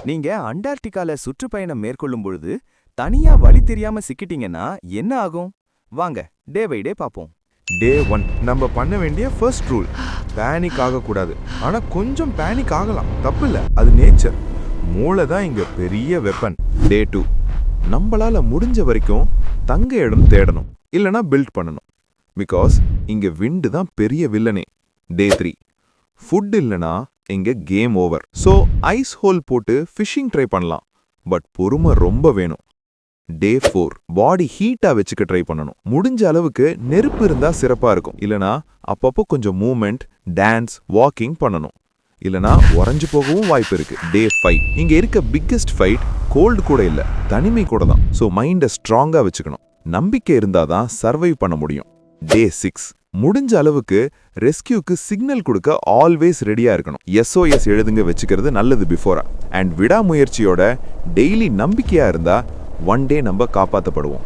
நீங்க அண்டார்டிகால சுற்றுப்பயணம் மேற்கொள்ளும் பொழுது தனியா வழி தெரியாம சிக்கிட்டீங்கன்னா என்ன ஆகும்? வாங்க டே பை டே பாப்போம். டே 1 நம்ம பண்ண வேண்டிய ஃபர்ஸ்ட் ரூல், பேனிக் ஆகக்கூடாது. ஆனா கொஞ்சம் பேனிக் ஆகலாம், தப்பு இல்ல, அது நேச்சர். மூளை தான் இங்க பெரிய வெப்பன். டே 2 நம்மளால முடிஞ்ச வரைக்கும் தங்க இடம் தேடணும், இல்லனா பில்ட் பண்ணணும். பிகாஸ் இங்க விண்டு தான் பெரிய வில்லனே. டே 3 ஃபுட் இல்லனா இங்க game over. So ice hole போட்டு ஃபிஷிங் ட்ரை பண்ணலாம், பட் பொறுமை ரொம்ப வேணும். டே 4 பாடி ஹீட்டா வச்சுக்க ட்ரை பண்ணணும். முடிஞ்ச அளவுக்கு நெருப்பு இருந்தா சிறப்பா இருக்கும். இல்லனா அப்பப்போ கொஞ்சம் மூவ்மெண்ட், டான்ஸ், வாக்கிங் பண்ணணும். இல்லனா உறைஞ்சு போகவும் வாய்ப்பு இருக்கு. டே 5 இங்க இருக்க பிக்கெஸ்ட் ஃபைட் கோல்டு கூட இல்ல, தனிமை கூட தான். ஸோ மைண்டை ஸ்ட்ராங்கா வச்சுக்கணும். நம்பிக்கை இருந்தாதான் சர்வைவ் பண்ண முடியும். டே 6 முடிஞ்ச அளவுக்கு ரெஸ்கியூக்கு சிக்னல் கொடுக்க ஆல்வேஸ் ரெடியா இருக்கணும். SOS எழுதுங்க வச்சுக்கிறது நல்லது பிஃபோரா. அண்ட் விடாமுயற்சியோட டெய்லி நம்பிக்கையா இருந்தா ஒன் டே நம்ம காப்பாற்றப்படுவோம்.